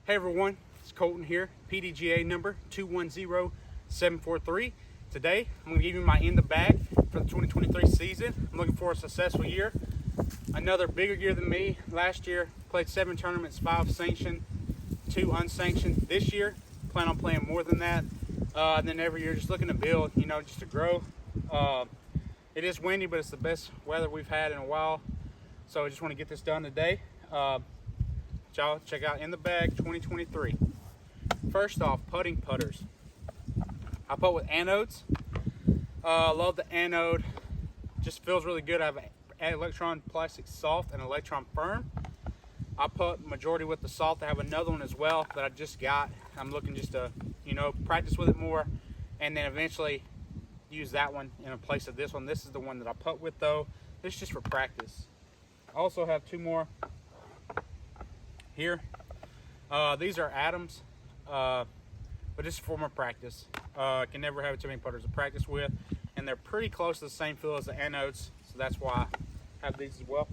Hey everyone, it's Colton here, PDGA number 210743. Today, I'm going to give you my in the bag for the 2023 season. I'm looking for a successful year. Another bigger year than me. Last year, played 7 tournaments, 5 sanctioned, 2 unsanctioned. This year, plan on playing more than that. And then every year, just looking to build, just to grow. It is windy, but it's the best weather we've had in a while. So I just want to get this done today. Y'all check out in the bag 2023. First off, putting putters. I putt with anodes. Love the anode. Just feels really good. I have an electron plastic soft and electron firm. I putt majority with the soft. I have another one as well that I just got. I'm looking just to practice with it more, and then eventually use that one in place of this one. This is the one that I putt with though. This is just for practice. I also have 2 more here. These are atoms, but this is for my practice. Can never have too many putters to practice with, and they're pretty close to the same feel as the anodes, so that's why I have these as well.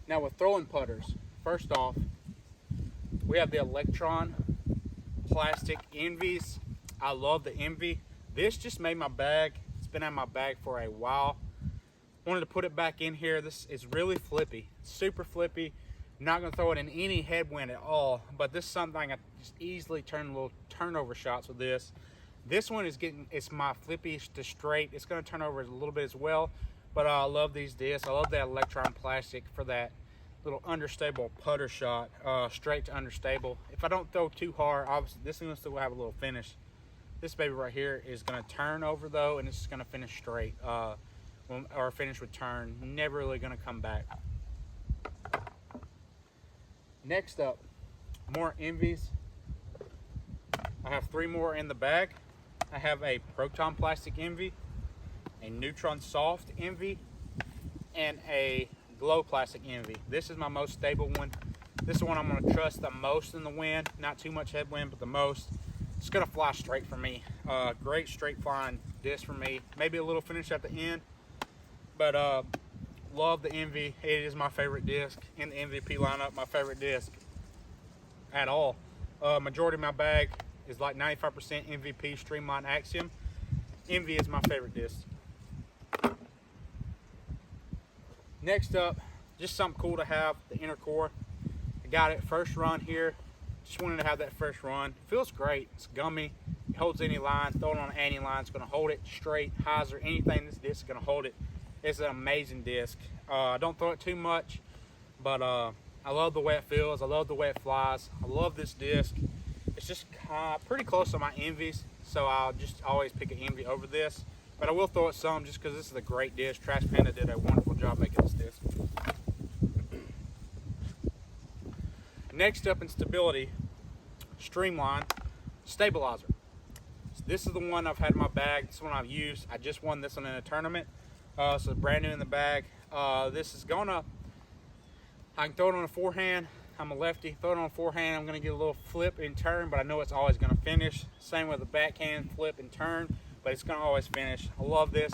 Now with throwing putters, first off, we have the electron plastic Envies. I love the Envy. This just made my bag. It's been in my bag for a while. Wanted to put it back in here. This is really flippy, super flippy. Not going to throw it in any headwind at all, but this is something I can just easily turn little turnover shots with this. This one is it's my flippy to straight. It's going to turn over a little bit as well, but I love these discs. I love that electron plastic for that little understable putter shot, straight to understable. If I don't throw too hard, obviously this one still will have a little finish. This baby right here is going to turn over though, and it's going to finish straight. Or finish with turn, never really going to come back. Next up, more Envies. I have 3 more in the bag. I have a proton plastic Envy, a neutron soft Envy, and a glow plastic Envy. This is my most stable one. This is the one I'm going to trust the most in the wind. Not too much headwind, but the most. It's going to fly straight for me. Great straight flying disc for me. Maybe a little finish at the end. But love the Envy. It is my favorite disc in the MVP lineup. My favorite disc at all. Majority of my bag is like 95% MVP Streamline Axiom. Envy is my favorite disc. Next up, just something cool to have, the inner core. I got it first run here. Just wanted to have that first run. Feels great. It's gummy. It holds any line. Throw it on any line. It's going to hold it straight, hyzer, anything. This disc is going to hold it. It's an amazing disc. Don't throw it too much, but I love the way it feels. I love the way it flies. I love this disc. It's just pretty close to my Envies, so I'll just always pick an Envy over this. But I will throw it some just because this is a great disc. Trash Panda did a wonderful job making this disc. Next up in stability, Streamline Stabilizer. So this is the one I've had in my bag. This one I've used. I just won this one in a tournament. So it's brand new in the bag. This is I can throw it on a forehand. I'm a lefty. Throw it on a forehand. I'm going to get a little flip and turn, but I know it's always going to finish. Same with the backhand, flip and turn, but it's going to always finish. I love this.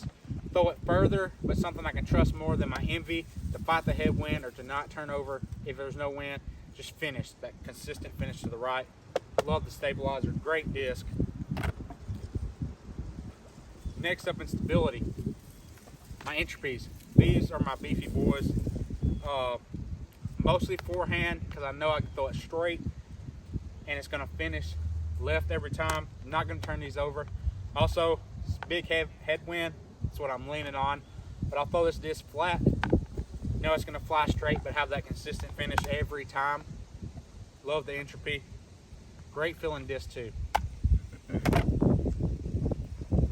Throw it further, but something I can trust more than my Envy to fight the headwind or to not turn over if there's no wind. Just finish, that consistent finish to the right. Love the stabilizer. Great disc. Next up in stability, my entropies. These are my beefy boys. Mostly forehand because I know I can throw it straight and it's going to finish left every time. I'm not going to turn these over. Also, big headwind. That's what I'm leaning on. But I'll throw this disc flat. Know it's going to fly straight, but have that consistent finish every time. Love the entropy. Great feeling disc too.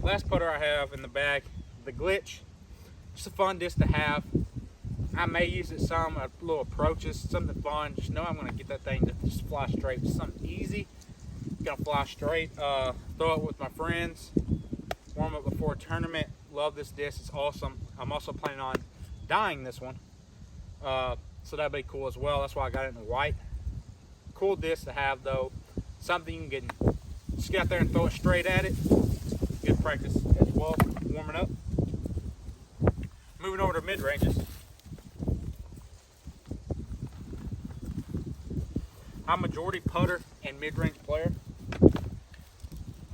Last putter I have in the bag, the Glitch. Just a fun disc to have. I may use it some, little approaches, something fun. Just know I'm going to get that thing to just fly straight. Just something easy. Going to fly straight. Throw it with my friends. Warm up before a tournament. Love this disc. It's awesome. I'm also planning on dyeing this one. So that'd be cool as well. That's why I got it in white. Cool disc to have though. Something you can just get out there and throw it straight at it. Good practice as well. Warming up. Moving over to mid ranges. I'm majority putter and mid-range player.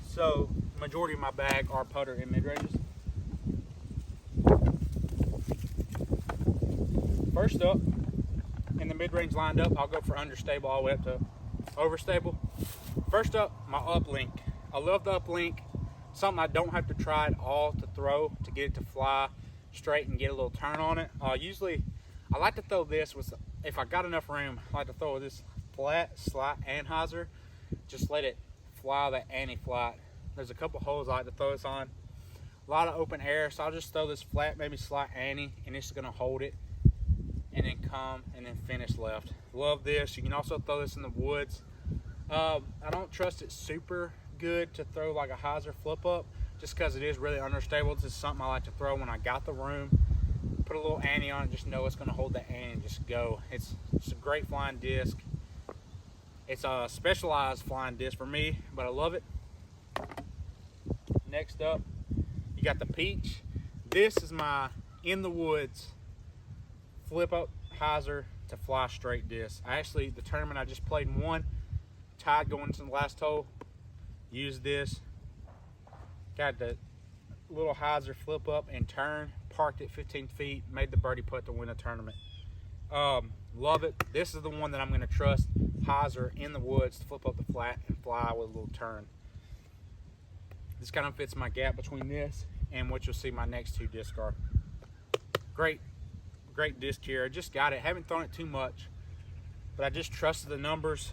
So majority of my bag are putter and mid-ranges. First up, in the mid-range lined up, I'll go for understable all the way up to overstable. First up, my uplink. I love the uplink. Something I don't have to try at all to throw to get it to fly straight and get a little turn on it. Usually, I like to throw this with, if I got enough room, I like to throw this flat slot anhyzer. Just let it fly that anti-flat. There's a couple holes I like to throw this on. A lot of open air, so I'll just throw this flat, maybe slot anti, and it's gonna hold it, and then come and then finish left. Love this. You can also throw this in the woods. I don't trust it super good to throw like a hyzer flip up, just because it is really understable. This is something I like to throw when I got the room. Put a little ante on it, just know it's going to hold the ante and just go. It's a great flying disc. It's a specialized flying disc for me, but I love it. Next up, you got the Peach. This is my in the woods flip up hyzer to fly straight disc. The tournament I just played and won, tied going to the last hole, used this. Got the little hyzer flip up and turn, parked it 15 feet, made the birdie putt to win a tournament. Love it. This is the one that I'm going to trust, hyzer in the woods to flip up the flat and fly with a little turn. This kind of fits my gap between this and what you'll see my next two discs are. Great disc here. I just got it. Haven't thrown it too much, but I just trusted the numbers.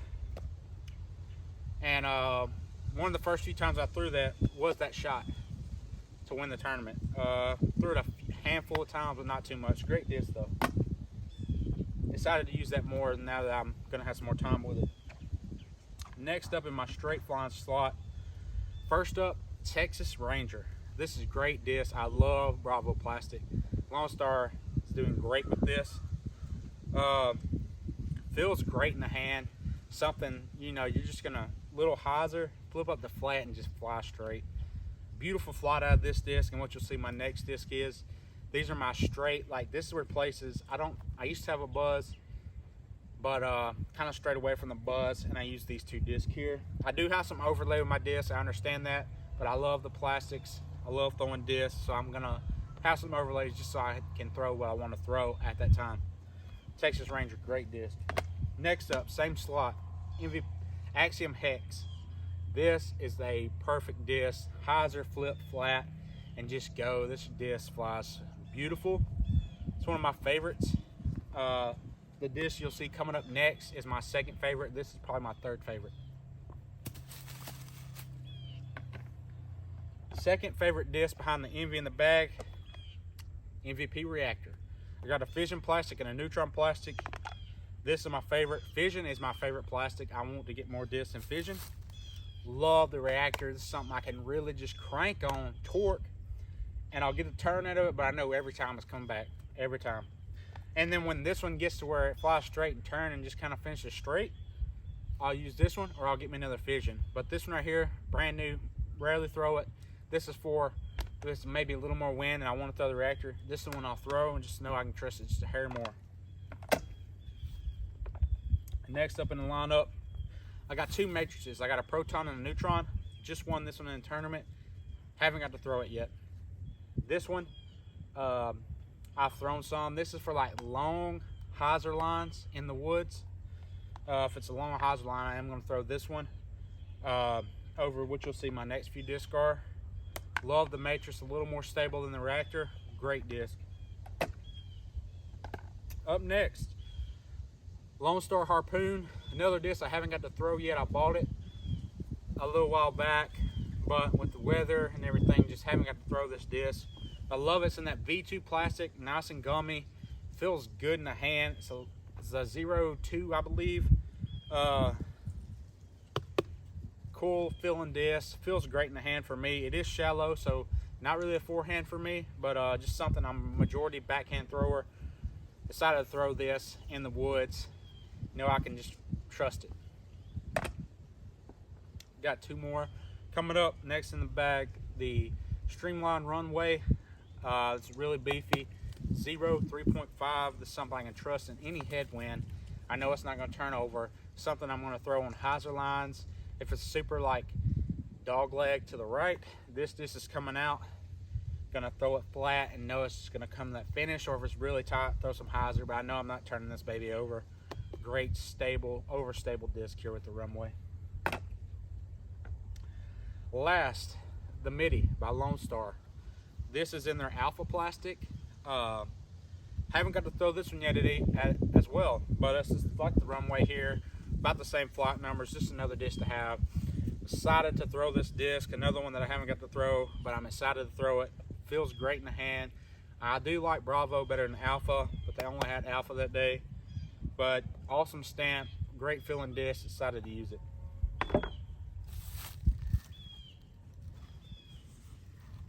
And one of the first few times I threw that was that shot to win the tournament. Threw it a handful of times, but not too much. Great disc though. Decided to use that more now that I'm gonna have some more time with it. Next up in my straight flying slot, first up, Texas Ranger. This is a great disc. I love Bravo plastic. Lone Star is doing great with this. Feels great in the hand. Something, you know, you're just gonna little hyzer, flip up the flat and just fly straight. Beautiful flight out of this disc, and what you'll see my next disc is, these are my straight, like this is where places, I used to have a buzz, but kind of strayed away from the buzz, and I use these two discs here. I do have some overlay with my discs, I understand that, but I love the plastics. I love throwing discs, so I'm gonna have some overlays just so I can throw what I want to throw at that time. Texas Ranger, great disc. Next up, same slot, Axiom Hex. This is a perfect disc. Hyzer, flip, flat, and just go. This disc flies beautiful. It's one of my favorites. The disc you'll see coming up next is my second favorite. This is probably my third favorite. Second favorite disc behind the Envy in the bag, MVP Reactor. I got a fission plastic and a neutron plastic. This is my favorite. Fission is my favorite plastic. I want to get more discs in fission. Love the reactor. This is something I can really just crank on, torque, and I'll get a turn out of it, but I know every time it's coming back, every time. And then when this one gets to where it flies straight and turn and just kind of finishes straight, I'll use this one or I'll get me another fission. But this one right here, brand new, rarely throw it. This is for this maybe a little more wind and I want to throw the reactor. This is the one I'll throw and just know I can trust it just a hair more. Next up in the lineup, I got two matrices. I got a proton and a neutron. Just won this one in the tournament. Haven't got to throw it yet. This one, I've thrown some. This is for like long hyzer lines in the woods. If it's a long hyzer line, I am going to throw this one over which you'll see my next few discs are. Love the matrix, a little more stable than the reactor. Great disc. Up next, Lone Star Harpoon, another disc I haven't got to throw yet. I bought it a little while back, but with the weather and everything, just haven't got to throw this disc. I love it. It's in that V2 plastic, nice and gummy. Feels good in the hand. So it's a 02, I believe. Cool feeling disc. Feels great in the hand for me. It is shallow, so not really a forehand for me, but just something. I'm a majority backhand thrower. Decided to throw this in the woods. You know, I can just trust it. Got two more coming up next in the bag. The Streamline Runway. It's really beefy. 3.5. This is something I can trust in any headwind. I know it's not going to turn over. Something I'm going to throw on hyzer lines. If it's super like dog leg to the right, this disc is coming out. Gonna throw it flat and know it's just gonna come to that finish, or if it's really tight, throw some hyzer, but I know I'm not turning this baby over. Great stable, overstable disc here with the Runway. Last, the MIDI by Lone Star. This is in their alpha plastic. Haven't got to throw this one yet as well, but it's just like the Runway here, about the same flight numbers, just another disc to have. Excited to throw this disc, another one that I haven't got to throw, but I'm excited to throw it. Feels great in the hand. I do like Bravo better than Alpha, but they only had Alpha that day. But awesome stamp, great feeling disc, excited to use it.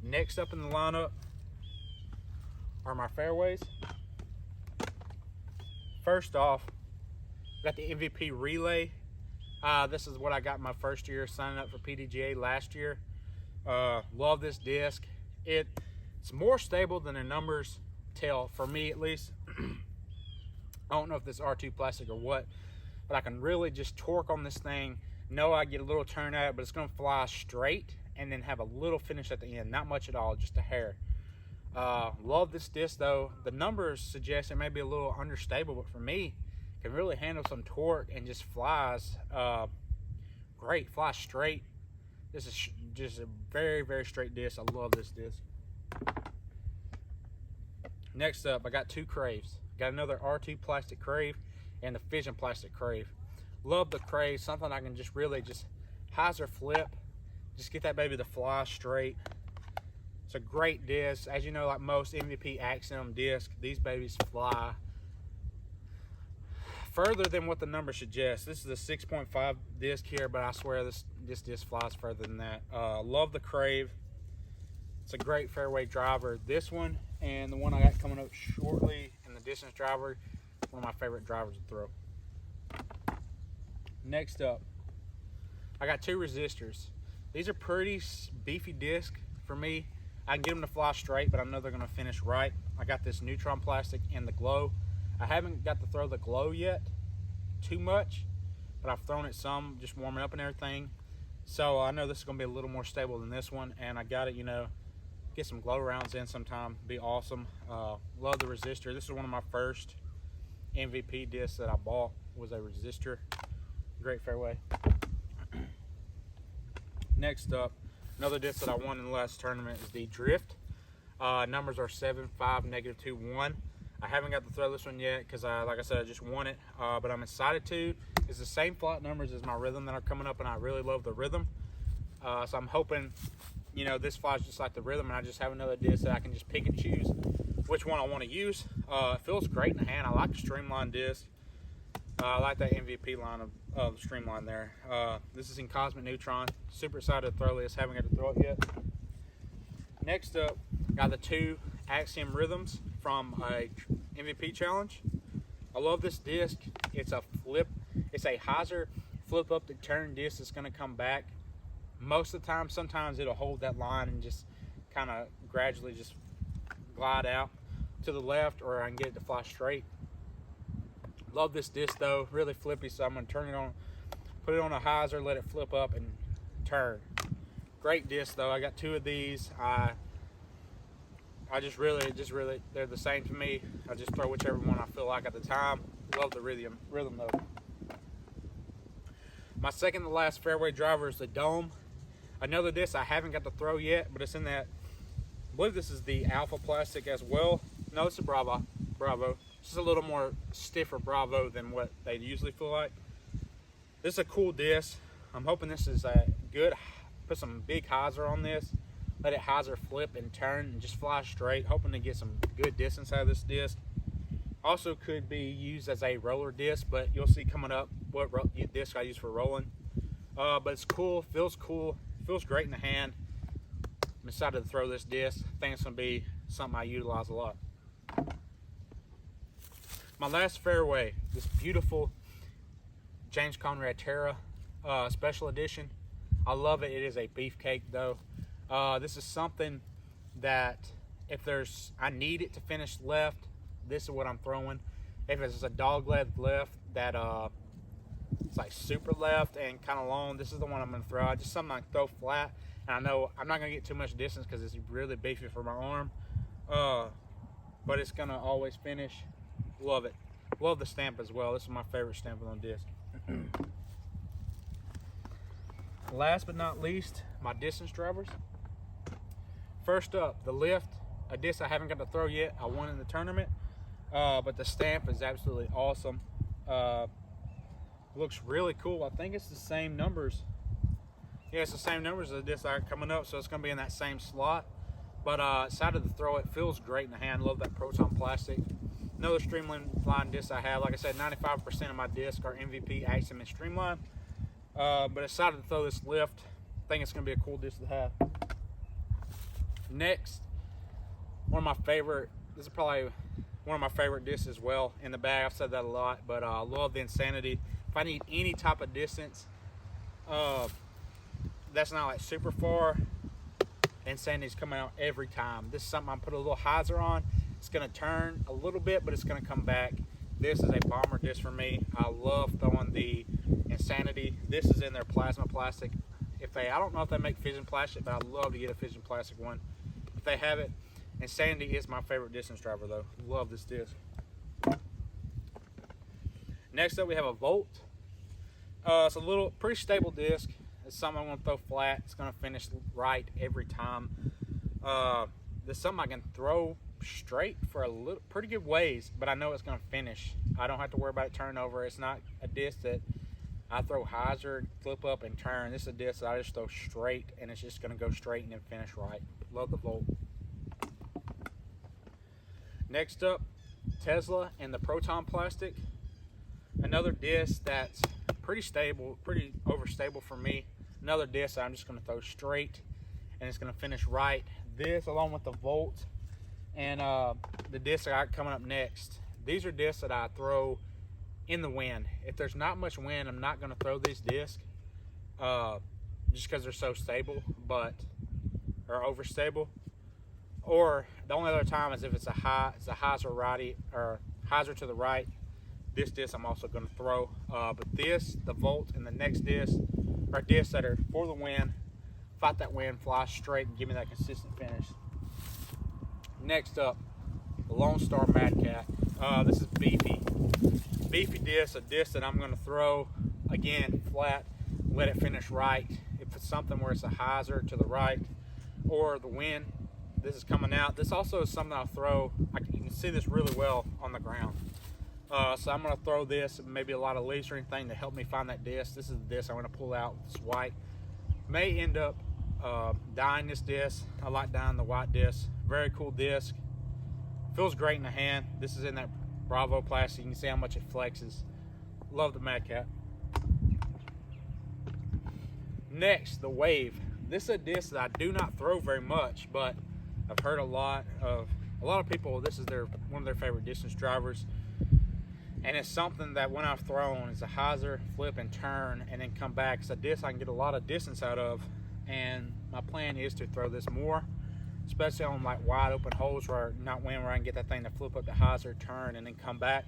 Next up in the lineup are my fairways. First off, got the MVP Relay. This is what I got my first year signing up for PDGA last year. Love this disc. It's more stable than the numbers tell, for me at least. I don't know if this is R2 plastic or what, but I can really just torque on this thing. Know I get a little turn at it, but it's going to fly straight and then have a little finish at the end. Not much at all, just a hair. Love this disc though. The numbers suggest it may be a little understable, but for me, it can really handle some torque and just flies great, flies straight. This is just a very, very straight disc. I love this disc. Next up, I got two Craves. Got another R2 plastic Crave and the Fission plastic Crave. Love the Crave, something I can just really just hyzer flip, just get that baby to fly straight. It's a great disc. As you know, like most MVP Axiom discs, these babies fly further than what the number suggests. This is a 6.5 disc here, but I swear this disc flies further than that. Love the Crave. It's a great fairway driver. This one and the one I got coming up shortly in the distance driver, one of my favorite drivers to throw. Next up, I got two resistors. These are pretty beefy discs for me. I can get them to fly straight, but I know they're going to finish right. I got this Neutron plastic and the Glow. I haven't got to throw the Glow yet too much, but I've thrown it some, just warming up and everything. So I know this is going to be a little more stable than this one, and I got it, you know, get some Glow rounds in sometime. Be awesome. Love the resistor. This is one of my first MVP discs that I bought, was a resistor. Great fairway. Next up, another disc that I won in the last tournament is the Drift. Numbers are 7, 5, -2, 1. I haven't got to throw this one yet because, like I said, I just won it. But I'm excited to. It's the same flight numbers as my Rhythm that are coming up, and I really love the Rhythm. So I'm hoping, you know, this flies just like the Rhythm, and I just have another disc that I can just pick and choose which one I want to use. It feels great in the hand. I like the Streamline disc. I like that MVP line of the Streamline there. This is in Cosmic Neutron. Super excited to throw this. Haven't got to throw it yet. Next up, got the two Axiom Rhythms from a MVP challenge. I love this disc. It's a hyzer flip up the turn disc that's going to come back. Most of the time, sometimes it'll hold that line and just kind of gradually just glide out to the left, or I can get it to fly straight. Love this disc though, really flippy, so I'm going to turn it on, put it on a hyzer, let it flip up and turn. Great disc though. I got two of these. I just really, they're the same to me. I just throw whichever one I feel like at the time. Love the rhythm though. My second to last fairway driver is the Dome. Another disc I haven't got to throw yet, but it's in that, I believe this is the Alpha plastic as well. No, it's a Bravo. It's just a little more stiffer Bravo than what they usually feel like. This is a cool disc. I'm hoping this is a good, put some big hyzer on this. Let it hyzer flip and turn and just fly straight. Hoping to get some good distance out of this disc. Also could be used as a roller disc, but you'll see coming up what disc I use for rolling. But it's cool, feels great in the hand. I'm excited to throw this disc. I think it's going to be something I utilize a lot. My last fairway, this beautiful James Conrad Terra special edition. I love it. It is a beefcake though. This is something that if I need it to finish left, this is what I'm throwing. If it's a dog leg left that it's like super left and kind of long, this is the one I'm going to throw. Just something I can throw flat. And I know I'm not going to get too much distance because it's really beefy for my arm. But it's going to always finish. Love it. Love the stamp as well. This is my favorite stamp on disc. Last but not least, my distance drivers. First up, the lift, a disc I haven't got to throw yet. I won in the tournament, but the stamp is absolutely awesome. Looks really cool. I think it's the same numbers. Yeah, it's the same numbers as the disc I got coming up, so it's going to be in that same slot. But excited to throw it. Feels great in the hand. Love that Proton plastic. Another streamline disc I have. Like I said, 95% of my discs are MVP, Axiom, and Streamline. But excited to throw this lift. I think it's going to be a cool disc to have. Next, one of my favorite, this is probably one of my favorite discs as well in the bag. I've said that a lot, but I love the Insanity. If I need any type of distance that's not like super far, Insanity's coming out every time. This is something I'm put a little hyzer on. It's going to turn a little bit, but it's going to come back. This is a bomber disc for me. I love throwing the Insanity. This is in their plasma plastic. I don't know if they make fission plastic, but I'd love to get a fission plastic one. If they have it, Insanity is my favorite distance driver though. Love this disc. Next up we have a Volt. It's a pretty stable disc. It's something I'm going to throw flat. It's going to finish right every time. This is something I can throw straight for pretty good ways, but I know it's going to finish. I don't have to worry about it turning over. It's not a disc that I throw hyzer, flip up, and turn. This is a disc that I just throw straight, and it's just going to go straight and then finish right. Love the Volt. Next up, Tesla and the Proton plastic. Another disc that's pretty stable, pretty overstable for me. Another disc I'm just going to throw straight, and it's going to finish right. This, along with the Volt, and the disc that I got coming up next. These are discs that I throw in the wind. If there's not much wind, I'm not going to throw these discs just because they're so stable, or overstable. Or the only other time is if it's a hyzer righty or hyzer to the right. This disc I'm also going to throw. But this, the Volt, and the next disc are discs that are for the wind. Fight that wind, fly straight, and give me that consistent finish. Next up, the Lone Star Mad Cat. This is beefy disc, a disc that I'm going to throw again flat, let it finish right. If it's something where it's a hyzer to the right or the wind, this is coming out. This also is something I'll throw. You can see this really well on the ground. So I'm going to throw this, maybe a lot of leaves or anything to help me find that disc. This is the disc I'm going to pull out with this white. May end up dyeing this disc. I like dyeing the white disc. Very cool disc. Feels great in the hand. This is in that Bravo plastic. You can see how much it flexes. Love the Mad Cat. Next, the Wave. This is a disc that I do not throw very much, but I've heard a lot of people, this is one of their favorite distance drivers. And it's something that when I've thrown, it's a hyzer, flip, and turn, and then come back. It's a disc I can get a lot of distance out of, and my plan is to throw this more, especially on like wide open holes where where I can get that thing to flip up the hyzer, turn, and then come back.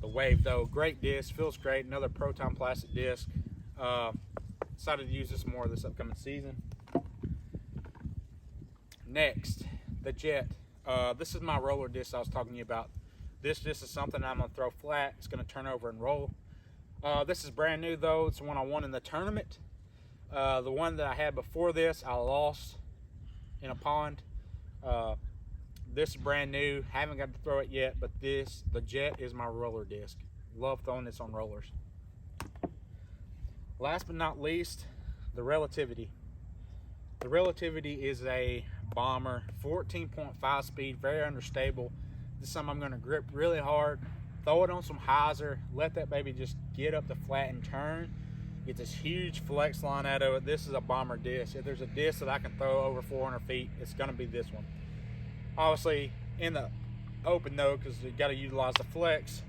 The Wave though, great disc, feels great. Another Proton plastic disc. Decided to use this more this upcoming season. Next, the Jet. This is my roller disc I was talking to you about. This disc is something I'm going to throw flat. It's going to turn over and roll. This is brand new though. It's the one I won in the tournament. The one that I had before this, I lost in a pond. This is brand new. Haven't got to throw it yet, but the Jet is my roller disc. Love throwing this on rollers. Last but not least, the Relativity. The Relativity is a bomber, 14.5 speed, very understable. This is something I'm going to grip really hard, throw it on some hyzer, let that baby just get up to flat and turn. Get this huge flex line out of it. This is a bomber disc. If there's a disc that I can throw over 400 feet, it's going to be this one. Obviously, in the open though, because you got to utilize the flex.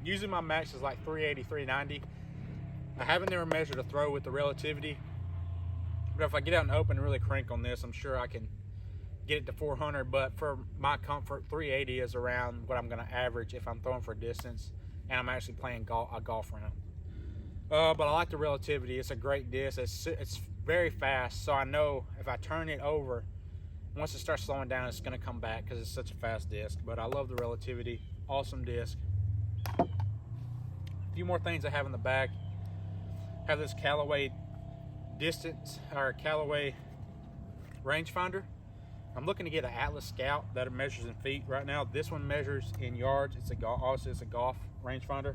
Usually my max is like 380, 390. I haven't never measured a throw with the Relativity, but if I get out in the open and really crank on this, I'm sure I can get it to 400, but for my comfort, 380 is around what I'm going to average if I'm throwing for distance and I'm actually playing a golf round. But I like the relativity. It's a great disc. It's very fast, so I know if I turn it over, once it starts slowing down, it's going to come back because it's such a fast disc. But I love the relativity. Awesome disc. A few more things I have in the bag. I have this Callaway distance, or Callaway rangefinder. I'm looking to get an Atlas Scout that measures in feet. Right now, this one measures in yards. Obviously, it's a golf rangefinder.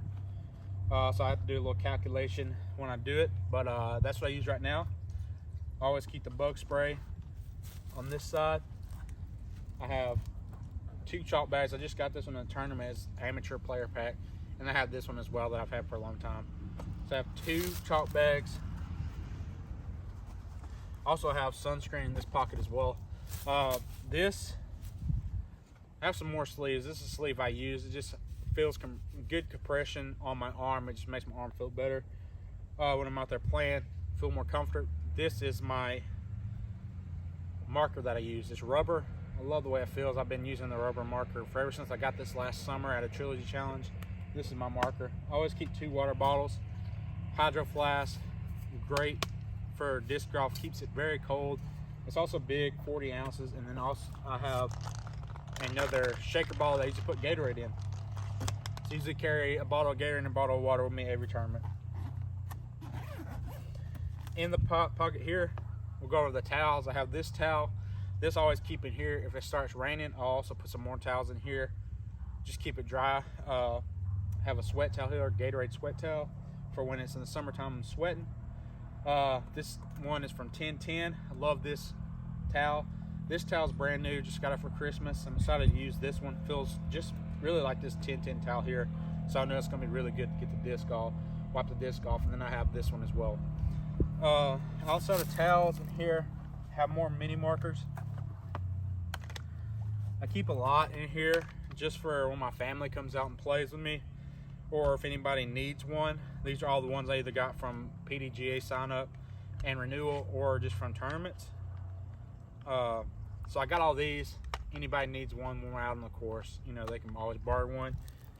So I have to do a little calculation when I do it. But that's what I use right now. I always keep the bug spray on this side. I have 2 chalk bags. I just got this one in a tournament as amateur player pack. And I have this one as well that I've had for a long time. So I have 2 chalk bags. Also have sunscreen in this pocket as well. I have some more sleeves. This is a sleeve I use. It just feels good compression on my arm. It just makes my arm feel better when I'm out there playing. Feel more comfort. This is my marker that I use. It's rubber. I love the way it feels. I've been using the rubber marker for ever since I got this last summer at a Trilogy Challenge. This is my marker. I always keep 2 water bottles. Hydro flask, great for disc golf. Keeps it very cold. It's also big, 40 ounces. And then also I have another shaker bottle that I usually put Gatorade in. So I usually carry a bottle of Gatorade and a bottle of water with me every tournament. In the pocket here, we'll go over the towels. I have this towel. This I always keep in here. If it starts raining, I'll also put some more towels in here. Just keep it dry. Have a sweat towel here, Gatorade sweat towel, for when it's in the summertime I'm sweating. This one is from 1010. I love this towel. This towel's brand new, just got it for Christmas. I'm excited to use this one. Feels just really like this 1010 towel here. So I know it's gonna be really good to get the disc off, wipe the disc off, and then I have this one as well. Also the towels in here have more mini markers. I keep a lot in here just for when my family comes out and plays with me, or if anybody needs one. These are all the ones I either got from PDGA sign up and renewal, or just from tournaments. So I got all these. Anybody needs one when we're out on the course, you know, they can always borrow one.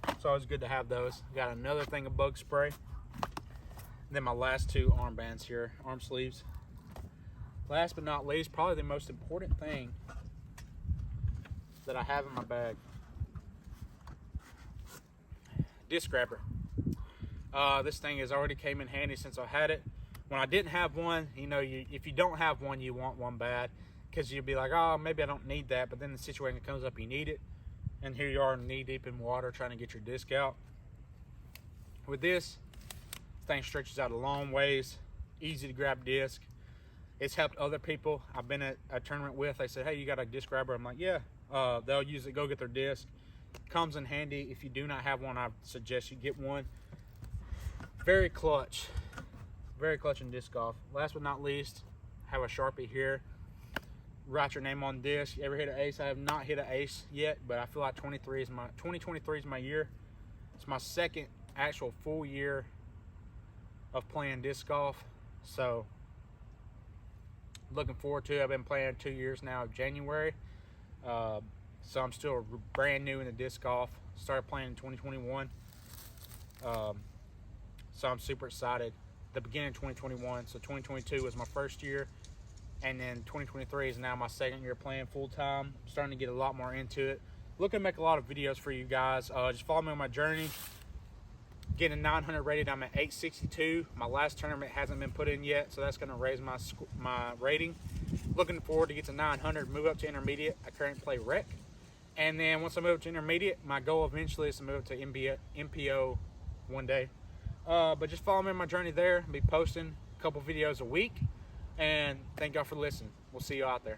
It's always good to have those. Got another thing of bug spray. And then my last 2 armbands here, arm sleeves. Last but not least, probably the most important thing that I have in my bag, disc grabber. This thing has already came in handy since I had it. When I didn't have one, you know, if you don't have one, you want one bad, because you'd be like, oh, maybe I don't need that, but then the situation comes up, you need it, and here you are knee deep in water trying to get your disc out. With this thing stretches out a long ways, easy to grab disc. It's helped other people I've been at a tournament with. They said, hey, you got a disc grabber? I'm like, yeah. They'll use it, go get their disc. Comes in handy. If you do not have one, I suggest you get one. Very clutch in disc golf. Last but not least, have a Sharpie here. Write your name on disc. You ever hit an ace? I have not hit an ace yet, but I feel like 2023 is my year. It's my second actual full year of playing disc golf, so looking forward to it. I've been playing 2 years now, January, so I'm still brand new in the disc golf. Started playing in 2021, so I'm super excited. The beginning of 2021, so 2022 was my first year, and then 2023 is now my second year playing full-time. I'm starting to get a lot more into it. Looking to make a lot of videos for you guys. Just follow me on my journey. Getting 900 rated, I'm at 862. My last tournament hasn't been put in yet, so that's going to raise my rating. Looking forward to get to 900, move up to intermediate. I currently play rec, and then once I move to intermediate, my goal eventually is to move to MPO one day. But just follow me on my journey there. I'll be posting a couple videos a week, and thank y'all for listening. We'll see you out there.